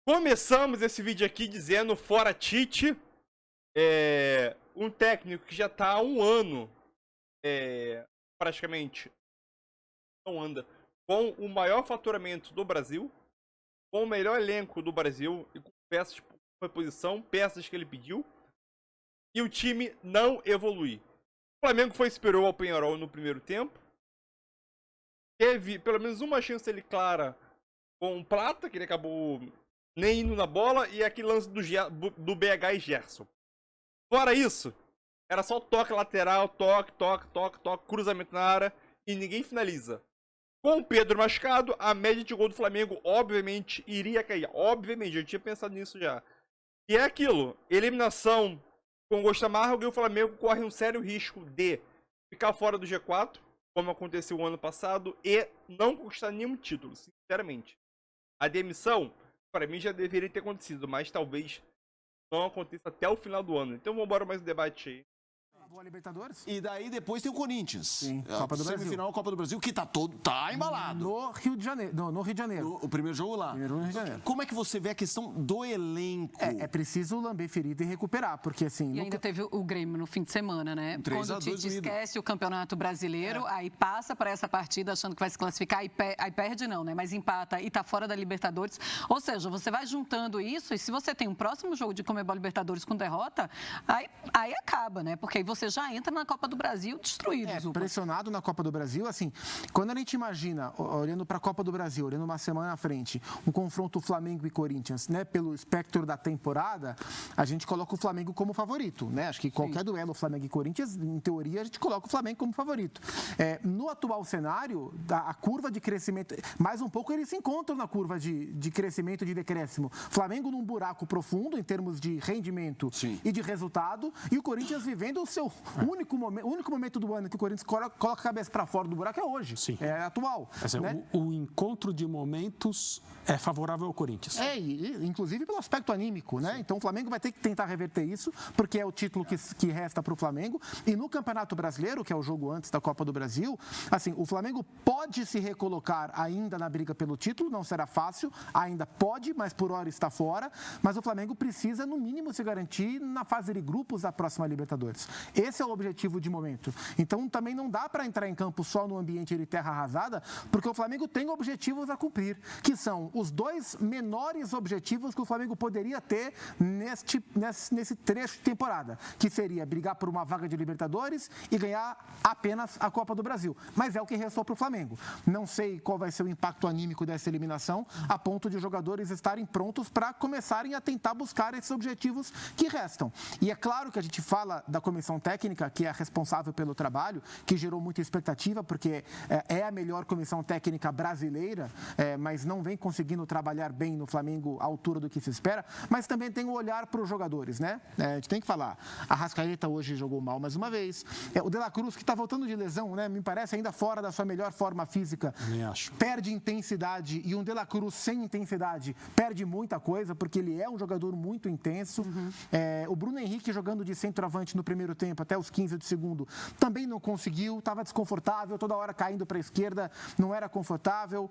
Começamos esse vídeo aqui dizendo fora Tite, um técnico que já tá há um ano, praticamente, não anda, com o maior faturamento do Brasil, com o melhor elenco do Brasil e com peças por reposição, peças que ele pediu, e o time não evolui. O Flamengo foi superior ao Peñarol no primeiro tempo, teve pelo menos uma chance ele clara com o Plata, que ele acabou nem indo na bola, e aquele lance do BH e Gerson. Fora isso, era só toque lateral, toque, cruzamento na área, e ninguém finaliza. Com o Pedro machucado, a média de gol do Flamengo, obviamente, iria cair. Obviamente, eu tinha pensado nisso já. E é aquilo, eliminação com gosto amargo, e o Flamengo corre um sério risco de ficar fora do G4, como aconteceu o ano passado, e não conquistar nenhum título, sinceramente. A demissão, para mim, já deveria ter acontecido, mas talvez não aconteça até o final do ano. Então vamos embora mais um debate aí. Boa Libertadores. E daí depois tem o Corinthians. Sim, Copa do Brasil. Semifinal Copa do Brasil, que tá embalado. No Rio de Janeiro. No Rio de Janeiro. O primeiro jogo lá. Primeiro no Rio de Janeiro. Como é que você vê a questão do elenco? É preciso lamber ferida e recuperar, porque assim... E ainda teve o Grêmio no fim de semana, né? Quando o Tite esquece o Campeonato Brasileiro, aí passa para essa partida achando que vai se classificar, aí perde não, né? Mas empata e tá fora da Libertadores. Ou seja, você vai juntando isso e se você tem um próximo jogo de Conmebol Libertadores com derrota, aí acaba, né? Porque aí você já entra na Copa do Brasil destruído. Pressionado na Copa do Brasil, assim, quando a gente imagina, olhando para a Copa do Brasil, olhando uma semana à frente, um confronto Flamengo e Corinthians, né, pelo espectro da temporada, a gente coloca o Flamengo como favorito, né? Acho que qualquer duelo Flamengo e Corinthians, em teoria, a gente coloca o Flamengo como favorito. No atual cenário, a curva de crescimento, mais um pouco eles se encontram na curva de crescimento e de decréscimo. Flamengo num buraco profundo em termos de rendimento e de resultado, e o Corinthians vivendo o seu único momento do ano que o Corinthians coloca a cabeça para fora do buraco é hoje. Sim. É atual. Né? O encontro de momentos é favorável ao Corinthians. Inclusive pelo aspecto anímico, né? Então o Flamengo vai ter que tentar reverter isso, porque é o título que resta para o Flamengo. E no Campeonato Brasileiro, que é o jogo antes da Copa do Brasil, assim, o Flamengo pode se recolocar ainda na briga pelo título, não será fácil, ainda pode, mas por hora está fora. Mas o Flamengo precisa, no mínimo, se garantir na fase de grupos da próxima Libertadores. Esse é o objetivo de momento. Então também não dá para entrar em campo só no ambiente de terra arrasada, porque o Flamengo tem objetivos a cumprir, que são os dois menores objetivos que o Flamengo poderia ter nesse trecho de temporada, que seria brigar por uma vaga de Libertadores e ganhar apenas a Copa do Brasil. Mas é o que restou para o Flamengo. Não sei qual vai ser o impacto anímico dessa eliminação, a ponto de os jogadores estarem prontos para começarem a tentar buscar esses objetivos que restam. E é claro que a gente fala da comissão técnica, que é a responsável pelo trabalho, que gerou muita expectativa, porque é a melhor comissão técnica brasileira, mas não vem conseguindo trabalhar bem no Flamengo à altura do que se espera, mas também tem um olhar para os jogadores, né? A gente tem que falar, a Arrascaeta hoje jogou mal mais uma vez, o De La Cruz, que está voltando de lesão, né? Me parece ainda fora da sua melhor forma física, perde intensidade, e um De La Cruz sem intensidade perde muita coisa, porque ele é um jogador muito intenso. O Bruno Henrique jogando de centroavante no primeiro tempo, até os 15 do segundo, também não conseguiu, estava desconfortável, toda hora caindo para a esquerda, não era confortável.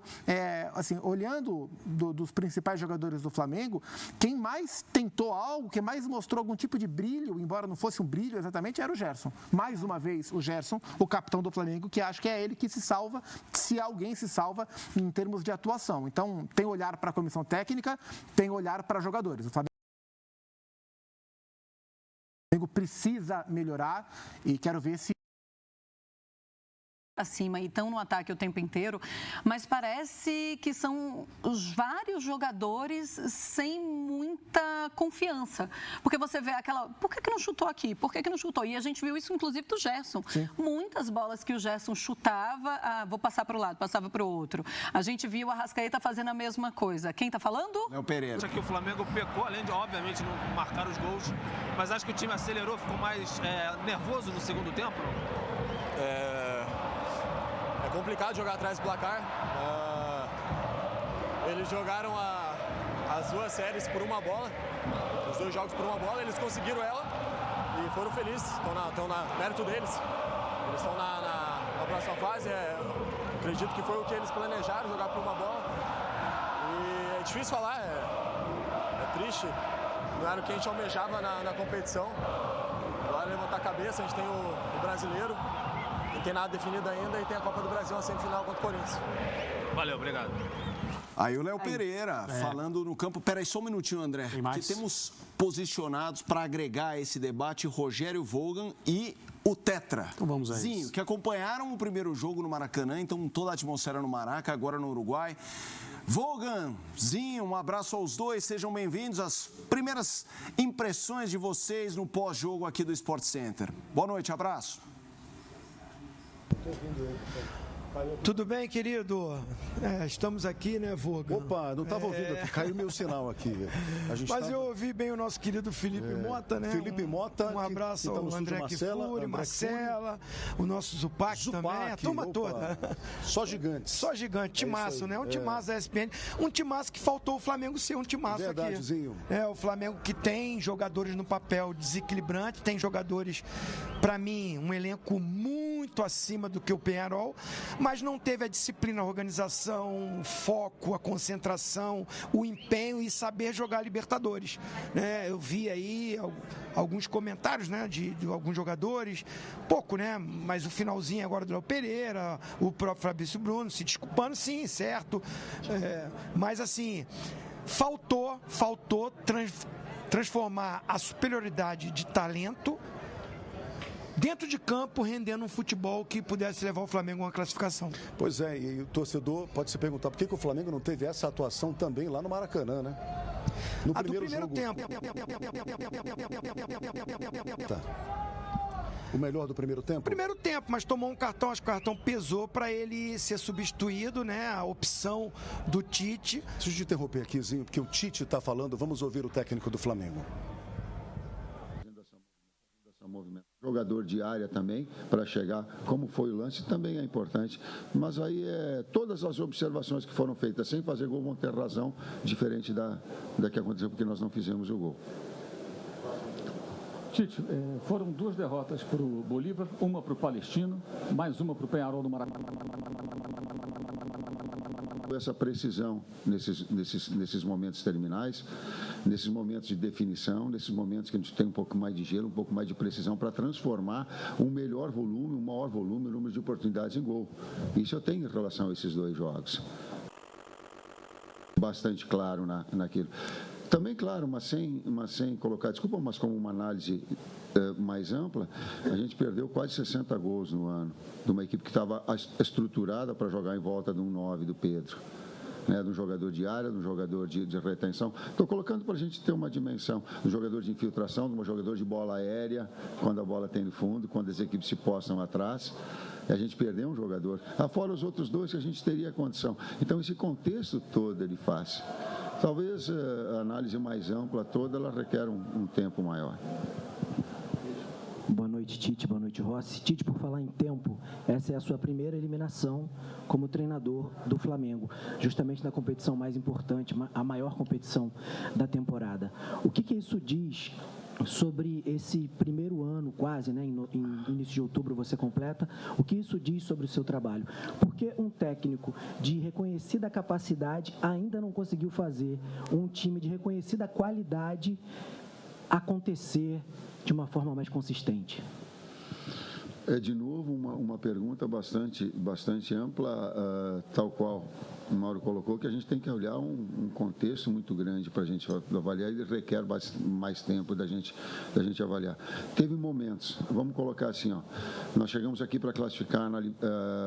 Assim, olhando dos principais jogadores do Flamengo, quem mais tentou algo, quem mais mostrou algum tipo de brilho, embora não fosse um brilho exatamente, era o Gerson. Mais uma vez, o Gerson, o capitão do Flamengo, que acho que é ele que se salva, se alguém se salva em termos de atuação. Então, tem olhar para a comissão técnica, tem olhar para jogadores. O Flamengo precisa melhorar e quero ver se acima e estão no ataque o tempo inteiro, mas parece que são os vários jogadores sem muita confiança, porque você vê aquela, por que não chutou aqui? Por que não chutou? E a gente viu isso inclusive do Gerson. Sim. Muitas bolas que o Gerson chutava, vou passar para o lado, passava para o outro. A gente viu a Arrascaeta fazendo a mesma coisa. Quem está falando? É o Pereira. Acho que o Flamengo pecou, além de, obviamente, não marcar os gols, mas acho que o time acelerou, ficou mais nervoso no segundo tempo. É complicado jogar atrás do placar. Eles jogaram as duas séries por uma bola, os dois jogos por uma bola, eles conseguiram ela e foram felizes, estão na mérito deles. Eles estão na próxima fase, acredito que foi o que eles planejaram, jogar por uma bola. E é difícil falar, gente almejava na competição. Agora levantar a cabeça, a gente tem o brasileiro, não tem nada definido ainda e tem a Copa do Brasil, a semifinal contra o Corinthians. Valeu, obrigado. Aí o Léo Pereira, falando no campo. Peraí, só um minutinho, André. Que temos posicionados para agregar a esse debate Rogério Vogan e o Tetra. Então vamos a Zinho, isso. que acompanharam o primeiro jogo no Maracanã, então toda a atmosfera no Maraca, agora no Uruguai. Vogan, Zinho, um abraço aos dois, sejam bem-vindos. As primeiras impressões de vocês no pós-jogo aqui do Sport Center. Boa noite, abraço. Tudo bem, querido? Estamos aqui, né, Vogan? Opa, não estava ouvindo, caiu meu sinal aqui. Mas eu ouvi bem o nosso querido Felipe Mota, né? Felipe Mota. Um abraço ao André Kifuri, Marcela, o nosso Zupac também, a turma toda. Só gigante. Só gigante, timaço, né? Um timaço da ESPN. Um timaço que faltou o Flamengo ser um timaço Verdadezinho. aqui. O Flamengo que tem jogadores no papel desequilibrante, tem jogadores, para mim, um elenco muito acima do que o Peñarol, mas não teve a disciplina, a organização, o foco, a concentração, o empenho e saber jogar Libertadores. Eu vi aí alguns comentários, né, de alguns jogadores, pouco, né, mas o finalzinho agora do Léo Pereira, o próprio Fabrício Bruno se desculpando, sim, certo, mas assim, faltou transformar a superioridade de talento dentro de campo, rendendo um futebol que pudesse levar o Flamengo a uma classificação. Pois é, e o torcedor pode se perguntar por que o Flamengo não teve essa atuação também lá no Maracanã, né? No primeiro jogo. Tempo. Tá. O melhor do primeiro tempo? Primeiro tempo, mas tomou um cartão, acho que o cartão pesou para ele ser substituído, né? A opção do Tite. Deixa eu te interromper aqui, Zinho, porque o Tite está falando, vamos ouvir o técnico do Flamengo. Jogador de área também, para chegar, como foi o lance, também é importante. Mas aí todas as observações que foram feitas sem fazer gol vão ter razão, diferente da que aconteceu, porque nós não fizemos o gol. Tite, foram 2 derrotas para o Bolívar, uma para o Palestino, mais uma para o Peñarol do Maracanã. Essa precisão nesses momentos terminais, nesses momentos de definição, nesses momentos que a gente tem um pouco mais de gelo, um pouco mais de precisão para transformar um melhor volume, um maior volume, o número de oportunidades em gol. Isso eu tenho em relação a esses 2 jogos. Bastante claro naquilo. Também, claro, mas sem colocar desculpa, mas como uma análise mais ampla, a gente perdeu quase 60 gols no ano, de uma equipe que estava estruturada para jogar em volta de um 9 do Pedro, né, de um jogador de área, de um jogador de retenção. Estou colocando para a gente ter uma dimensão, de um jogador de infiltração, de um jogador de bola aérea, quando a bola tem no fundo, quando as equipes se postam atrás. A gente perdeu um jogador. Fora os outros 2 que a gente teria condição. Então, esse contexto todo ele faz. Talvez a análise mais ampla toda, ela requer um tempo maior. Boa noite, Tite. Boa noite, Rossi. Tite, por falar em tempo, essa é a sua primeira eliminação como treinador do Flamengo, justamente na competição mais importante, a maior competição da temporada. O que isso diz sobre esse primeiro ano, quase, né, em início de outubro você completa, o que isso diz sobre o seu trabalho? Porque um técnico de reconhecida capacidade ainda não conseguiu fazer um time de reconhecida qualidade acontecer de uma forma mais consistente? De novo, uma pergunta bastante ampla, tal qual o Mauro colocou, que a gente tem que olhar um contexto muito grande para a gente avaliar e requer mais tempo da gente avaliar. Teve momentos, vamos colocar assim, nós chegamos aqui para classificar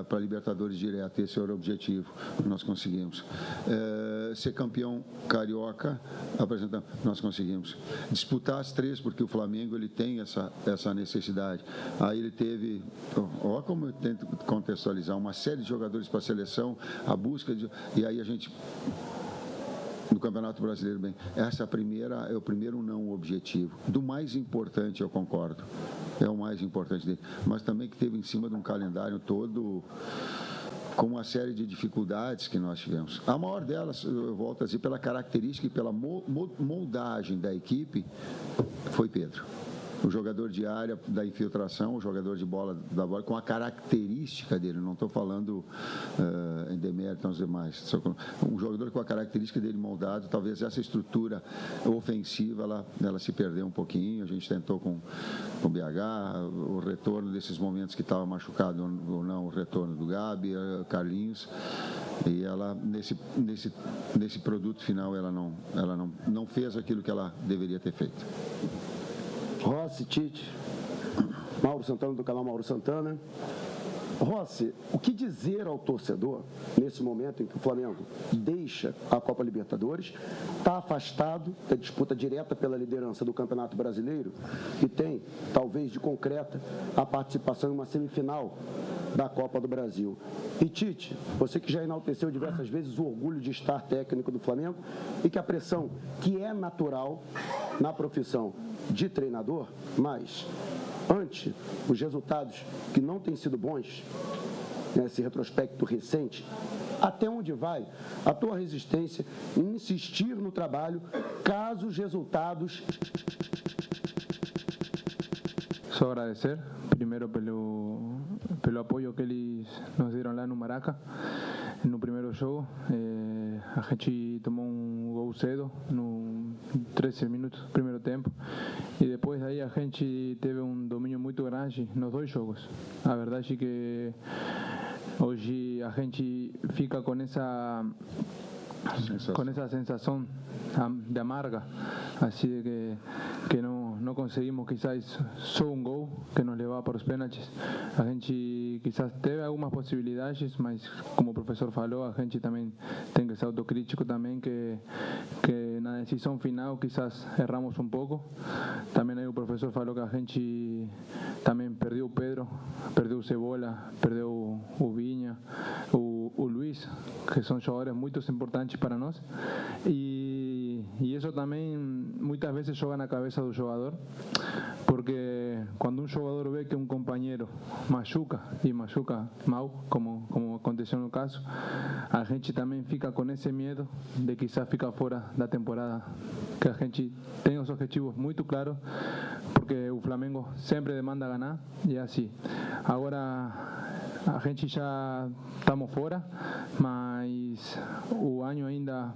para Libertadores direto, esse era o objetivo, nós conseguimos. Ser campeão carioca, apresentando, nós conseguimos. Disputar as 3, porque o Flamengo ele tem essa necessidade. Aí ele teve, olha como eu tento contextualizar, uma série de jogadores para a seleção, a busca de... E aí a gente, no Campeonato Brasileiro, essa é o primeiro não objetivo. Do mais importante, eu concordo, é o mais importante dele, mas também que teve em cima de um calendário todo com uma série de dificuldades que nós tivemos. A maior delas, eu volto a dizer, pela característica e pela moldagem da equipe, foi Pedro. o jogador de área da infiltração, o jogador de bola da bola, com a característica dele, não estou falando em demérito aos demais, um jogador com a característica dele moldado, talvez essa estrutura ofensiva, ela se perdeu um pouquinho, a gente tentou com o BH, o retorno desses momentos que estava machucado ou não, o retorno do Gabi, Carlinhos, e ela, nesse produto final, ela não fez aquilo que ela deveria ter feito. Rossi, Tite, Mauro Santana do canal Mauro Santana. Rossi, o que dizer ao torcedor nesse momento em que o Flamengo deixa a Copa Libertadores, está afastado da disputa direta pela liderança do Campeonato Brasileiro e tem, talvez de concreta, a participação em uma semifinal da Copa do Brasil. E Tite, você que já enalteceu diversas vezes o orgulho de estar técnico do Flamengo e que a pressão que é natural na profissão de treinador, mas ante os resultados que não têm sido bons, nesse retrospecto recente, até onde vai a tua resistência em insistir no trabalho caso os resultados... Só agradecer, primeiro pelo apoio que eles nos deram lá no Maraca, no primeiro jogo. A gente tomou um gol cedo, no 13 minutos do primeiro tempo, e depois daí a gente teve um domínio muito grande nos dois jogos. A verdade é que hoje a gente fica com essa sensação de amarga, assim de que não conseguimos quizás só um gol que nos levava para os pênaltis. A gente quizás teve algumas possibilidades, mas como o professor falou, a gente também tem que ser autocrítico também, que na decisão final quizás erramos um pouco. Também aí o professor falou que a gente também perdeu o Pedro, perdeu o Cebola, perdeu o Vinha, o Luiz, que são jogadores muito importantes para nós, e isso também muitas vezes joga na cabeça do jogador, porque quando um jogador vê que um companheiro machuca, e machuca mal, como aconteceu no caso, a gente também fica com esse medo de quizás ficar fora da temporada, que a gente tem os objetivos muito claros, porque o Flamengo sempre demanda ganhar, e é assim. Agora a gente já estamos fora, mas o ano ainda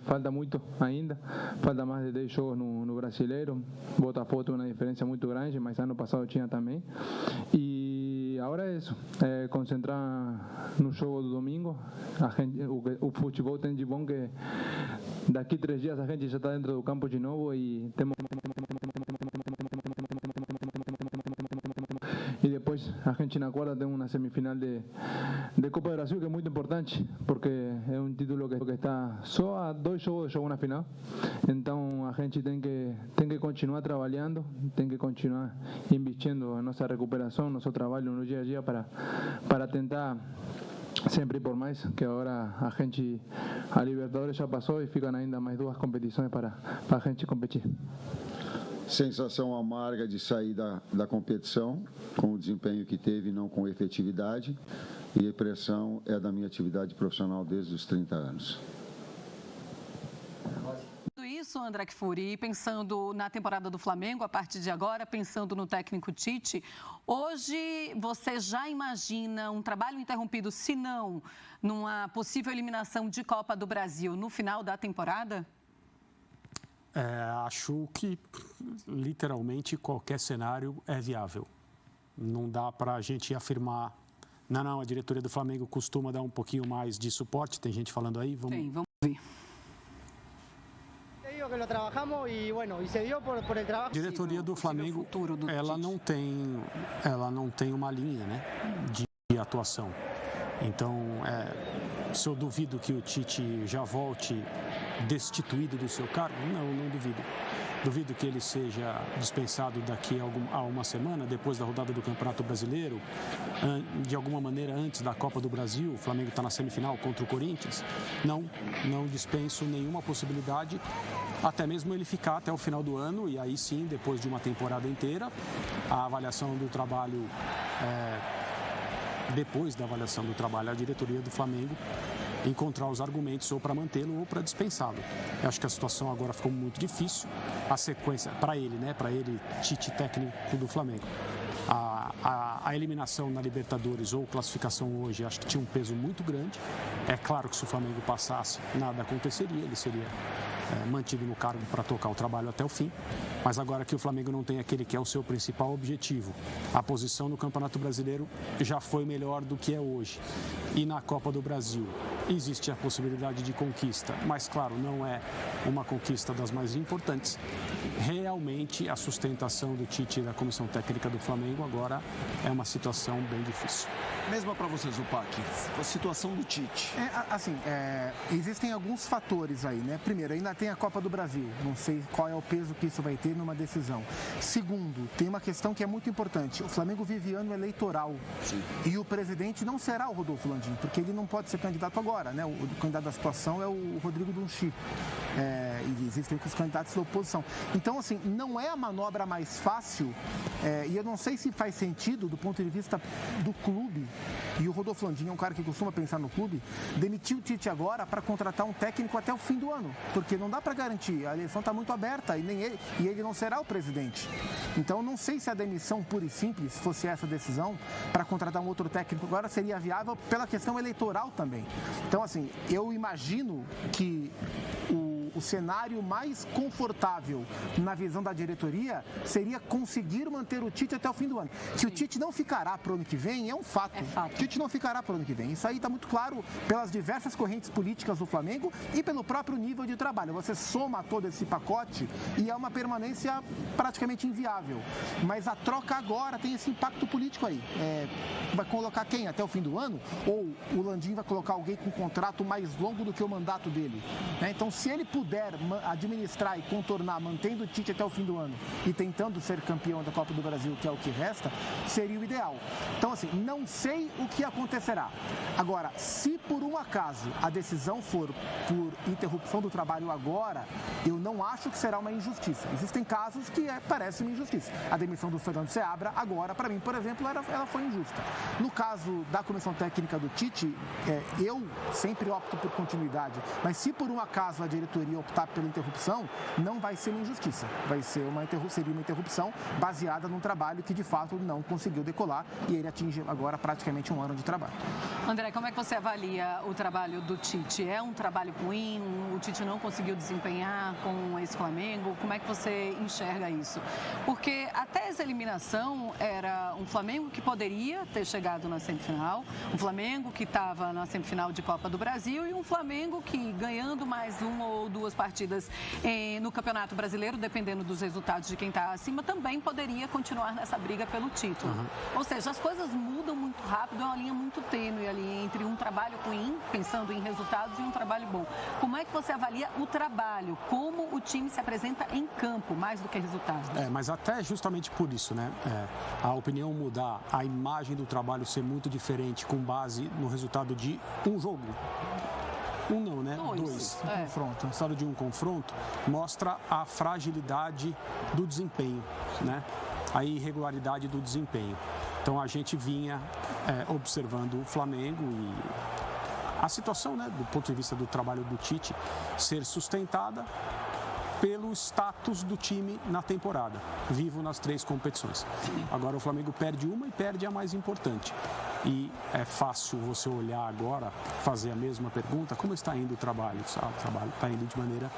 falta muito ainda, falta mais de 10 jogos no Brasileiro. Botafogo tem uma diferença muito grande, mas ano passado tinha também. E agora é isso, concentrar no jogo do domingo. O futebol tem de bom que daqui 3 dias a gente já está dentro do campo de novo e temos... E depois a gente na quarta tem uma semifinal de Copa do Brasil, que é muito importante, porque é um título que está só a 2 jogos de jogo na final. Então a gente tem que continuar trabalhando, tem que continuar investindo em nossa recuperação, nosso trabalho no dia a dia para tentar sempre por mais, que agora a Libertadores já passou e ficam ainda mais 2 competições para a gente competir. Sensação amarga de sair da competição, com o desempenho que teve, não com efetividade, e a pressão é da minha atividade profissional desde os 30 anos. Tudo isso, André Kfouri, pensando na temporada do Flamengo, a partir de agora, pensando no técnico Tite, hoje você já imagina um trabalho interrompido, se não numa possível eliminação de Copa do Brasil no final da temporada? Acho que literalmente qualquer cenário é viável. Não dá para a gente afirmar, não, a diretoria do Flamengo costuma dar um pouquinho mais de suporte, tem gente falando aí, vamos ver. A diretoria do Flamengo, ela não tem uma linha, né, de atuação. Então, se eu duvido que o Tite já volte destituído do seu cargo, não duvido. Duvido que ele seja dispensado daqui a uma semana, depois da rodada do Campeonato Brasileiro, de alguma maneira antes da Copa do Brasil. O Flamengo está na semifinal contra o Corinthians. Não dispenso nenhuma possibilidade, até mesmo ele ficar até o final do ano, e aí sim, depois de uma temporada inteira, a avaliação do trabalho... Depois da avaliação do trabalho, a diretoria do Flamengo encontrar os argumentos ou para mantê-lo ou para dispensá-lo. Eu acho que a situação agora ficou muito difícil. A sequência, para ele, né? Para ele, Tite, técnico do Flamengo. A eliminação na Libertadores ou classificação hoje, acho que tinha um peso muito grande. É claro que se o Flamengo passasse, nada aconteceria, ele seria mantido no cargo para tocar o trabalho até o fim. Mas agora que o Flamengo não tem aquele que é o seu principal objetivo, a posição no Campeonato Brasileiro já foi melhor do que é hoje. E na Copa do Brasil existe a possibilidade de conquista, mas claro, não é uma conquista das mais importantes. Realmente a sustentação do Tite e da comissão técnica do Flamengo agora é uma situação bem difícil. Mesmo para vocês, Zupac, a situação do Tite. Existem alguns fatores aí, né? Primeiro, ainda tem a Copa do Brasil. Não sei qual é o peso que isso vai ter numa decisão. Segundo, tem uma questão que é muito importante. O Flamengo vive ano eleitoral. Sim. E o presidente não será o Rodolfo Landim, porque ele não pode ser candidato agora, né? O candidato da situação é o Rodrigo Dunchi. E existem os candidatos da oposição. Então, assim, não é a manobra mais fácil, e eu não sei se faz sentido do ponto de vista do clube, e o Rodolfo Landim é um cara que costuma pensar no clube, demitir o Tite agora para contratar um técnico até o fim do ano, porque não dá para garantir, a eleição está muito aberta e ele não será o presidente. Então, não sei se a demissão pura e simples fosse essa decisão para contratar um outro técnico agora seria viável pela questão eleitoral também. Então, assim, eu imagino que o cenário mais confortável na visão da diretoria seria conseguir manter o Tite até o fim do ano. Que o Tite não ficará para o ano que vem é um fato. O Tite não ficará para o ano que vem. Isso aí está muito claro pelas diversas correntes políticas do Flamengo e pelo próprio nível de trabalho. Você soma todo esse pacote e é uma permanência praticamente inviável. Mas a troca agora tem esse impacto político aí. Vai colocar quem até o fim do ano? Ou o Landim vai colocar alguém com um contrato mais longo do que o mandato dele? Então, se ele puder administrar e contornar, mantendo o Tite até o fim do ano e tentando ser campeão da Copa do Brasil, que é o que resta, seria o ideal. Então, assim, não sei o que acontecerá. Agora, se por um acaso a decisão for por interrupção do trabalho agora, eu não acho que será uma injustiça. Existem casos que parece uma injustiça. A demissão do Fernando Seabra, agora, para mim, por exemplo, ela foi injusta. No caso da comissão técnica do Tite, eu sempre opto por continuidade, mas se por um acaso a diretoria optar pela interrupção, não vai ser uma injustiça. Seria uma interrupção baseada num trabalho que, de fato, não conseguiu decolar e ele atinge agora praticamente um ano de trabalho. André, como é que você avalia o trabalho do Tite? É um trabalho ruim? O Tite não conseguiu desempenhar com esse Flamengo? Como é que você enxerga isso? Porque até essa eliminação era um Flamengo que poderia ter chegado na semifinal, um Flamengo que estava na semifinal de Copa do Brasil e um Flamengo que, ganhando mais uma ou duas partidas no Campeonato Brasileiro, dependendo dos resultados de quem está acima, também poderia continuar nessa briga pelo título. Ou seja, as coisas mudam muito rápido, é uma linha muito tênue ali entre um trabalho ruim, pensando em resultados, e um trabalho bom. Como é que você avalia o trabalho? Como o time se apresenta em campo, mais do que resultados? Mas até justamente por isso, né? A opinião mudar, a imagem do trabalho ser muito diferente com base no resultado de um jogo. Um não, né? Dois. Confronto. O resultado de um confronto mostra a fragilidade do desempenho, né? A irregularidade do desempenho. Então a gente vinha observando o Flamengo e a situação, né, do ponto de vista do trabalho do Tite, ser sustentada pelo status do time na temporada, vivo nas 3 competições. Agora o Flamengo perde uma e perde a mais importante. E é fácil você olhar agora, fazer a mesma pergunta, como está indo o trabalho? O trabalho está indo de maneira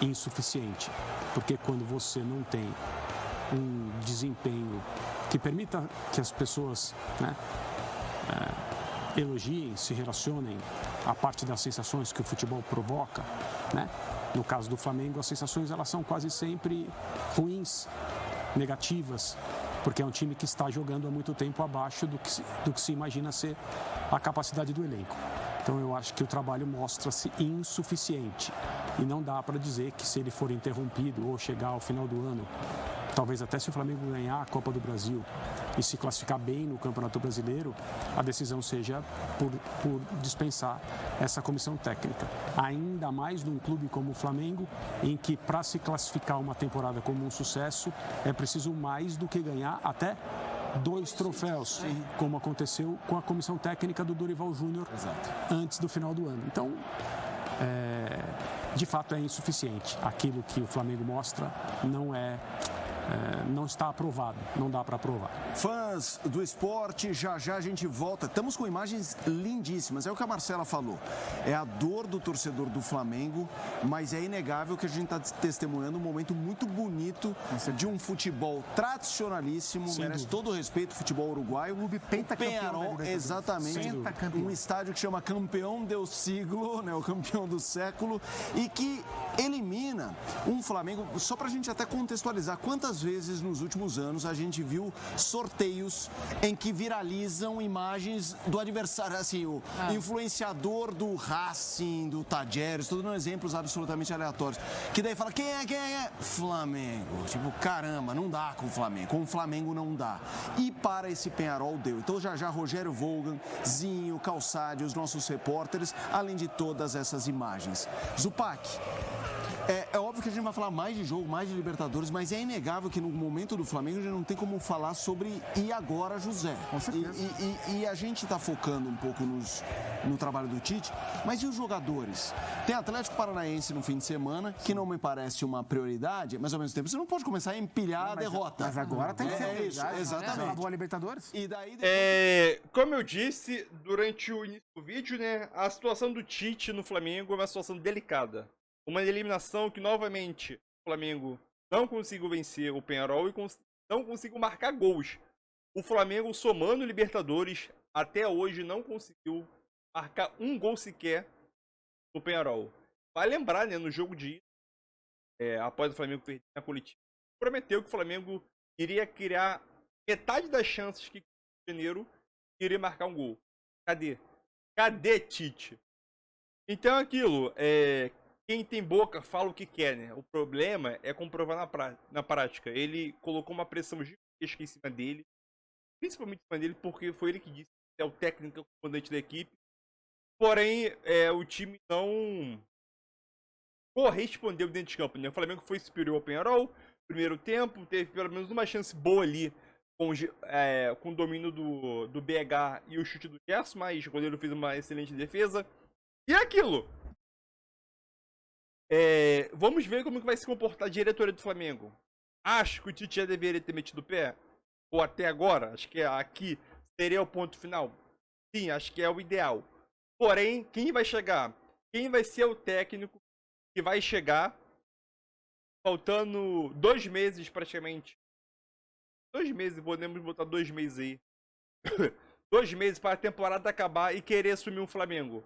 insuficiente, porque quando você não tem um desempenho que permita que as pessoas, né, elogiem, se relacionem a parte das sensações que o futebol provoca, né? No caso do Flamengo, as sensações elas são quase sempre ruins, negativas, porque é um time que está jogando há muito tempo abaixo do que se imagina ser a capacidade do elenco. Então eu acho que o trabalho mostra-se insuficiente e não dá para dizer que se ele for interrompido ou chegar ao final do ano, talvez até se o Flamengo ganhar a Copa do Brasil e se classificar bem no Campeonato Brasileiro, a decisão seja por dispensar essa comissão técnica. Ainda mais num clube como o Flamengo, em que para se classificar uma temporada como um sucesso, é preciso mais do que ganhar até 2 troféus, como aconteceu com a comissão técnica do Dorival Júnior antes do final do ano. Então, de fato é insuficiente. Aquilo que o Flamengo mostra não está aprovado, não dá para aprovar. Fãs do esporte, já a gente volta. Estamos com imagens lindíssimas, é o que a Marcela falou. É a dor do torcedor do Flamengo, mas é inegável que a gente está testemunhando um momento muito bonito de um futebol tradicionalíssimo, merece todo o respeito do futebol uruguaio. O Penharol, exatamente, um estádio que chama Campeão do Siglo, né, o campeão do século, e que elimina um Flamengo, só para a gente até contextualizar, quantas vezes nos últimos anos a gente viu sorteios em que viralizam imagens do adversário, assim, o influenciador do Racing, do Tajeres, estou dando exemplos absolutamente aleatórios, que daí fala, quem é? Flamengo. Tipo, caramba, não dá com o Flamengo não dá. E para esse Penharol deu. Então já Rogério Volgan, Zinho, Calçade, os nossos repórteres, além de todas essas imagens. Zupac, é óbvio que a gente vai falar mais de jogo, mais de Libertadores, mas é inegável que no momento do Flamengo a gente não tem como falar sobre e agora, José. Com certeza. E a gente está focando um pouco no trabalho do Tite, mas e os jogadores? Tem Atlético Paranaense no fim de semana, que não me parece uma prioridade, mas ao mesmo tempo você não pode começar a empilhar a derrota. Mas agora tem que ser isso, exatamente. Uma boa Libertadores. E daí como eu disse durante o início do vídeo, né, a situação do Tite no Flamengo é uma situação delicada. Uma eliminação que, novamente, o Flamengo não conseguiu vencer o Penharol e não conseguiu marcar gols. O Flamengo, somando Libertadores, até hoje não conseguiu marcar um gol sequer no Penharol. Vai lembrar, né, no jogo de após o Flamengo perder na coletiva, prometeu que o Flamengo iria criar metade das chances que em janeiro iria marcar um gol. Cadê Tite? Então aquilo, quem tem boca fala o que quer, né? O problema é comprovar na prática. Ele colocou uma pressão gigantesca em cima dele, principalmente em cima dele, porque foi ele que disse que é o técnico, o comandante da equipe. Porém, o time não correspondeu dentro de campo, né? O Flamengo foi superior ao Penharol. Primeiro tempo, teve pelo menos uma chance boa ali com o domínio do BH e o chute do Gerson, mas o goleiro fez uma excelente defesa. E aquilo. Vamos ver como que vai se comportar a diretoria do Flamengo. Acho que o Tite já deveria ter metido o pé. Ou até agora, acho que aqui seria o ponto final. Sim, acho que é o ideal. Porém, quem vai chegar? Quem vai ser o técnico que vai chegar faltando 2 meses praticamente? 2 meses, podemos botar 2 meses aí. 2 meses para a temporada acabar e querer assumir um Flamengo.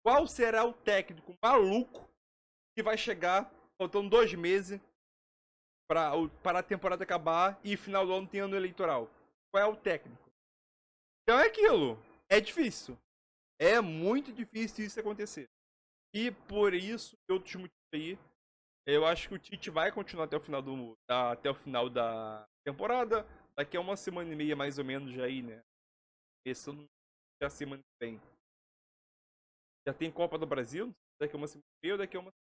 Qual será o técnico maluco que vai chegar faltando 2 meses para a temporada acabar e final do ano tem ano eleitoral? Qual é o técnico? Então é aquilo. É difícil. É muito difícil isso acontecer. E por isso, e outros motivos aí, eu acho que o Tite vai continuar até o final da temporada. Daqui a 1 semana e meia, mais ou menos, já aí, né? Pensando já semana que vem. Já tem Copa do Brasil, daqui a 1 semana e meia ou daqui a 1 semana.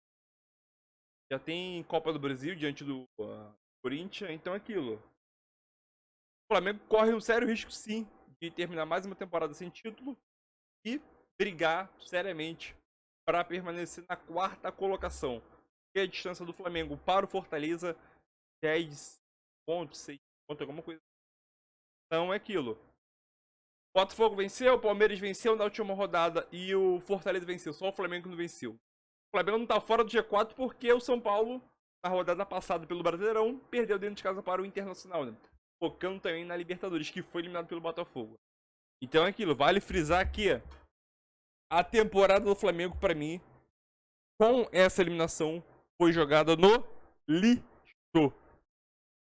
Já tem Copa do Brasil diante do Corinthians, então é aquilo. O Flamengo corre um sério risco, sim, de terminar mais uma temporada sem título e brigar seriamente para permanecer na 4ª colocação. E a distância do Flamengo para o Fortaleza já é de 5 pontos, 6 pontos, alguma coisa. Então é aquilo. O Botafogo venceu, o Palmeiras venceu na última rodada e o Fortaleza venceu. Só o Flamengo não venceu. O Flamengo não está fora do G4 porque o São Paulo, na rodada passada pelo Brasileirão, perdeu dentro de casa para o Internacional, né? Focando também na Libertadores, que foi eliminado pelo Botafogo. Então é aquilo, vale frisar que a temporada do Flamengo, para mim, com essa eliminação, foi jogada no lixo.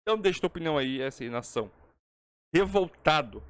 Então deixa tua opinião aí, essa eliminação. Revoltado.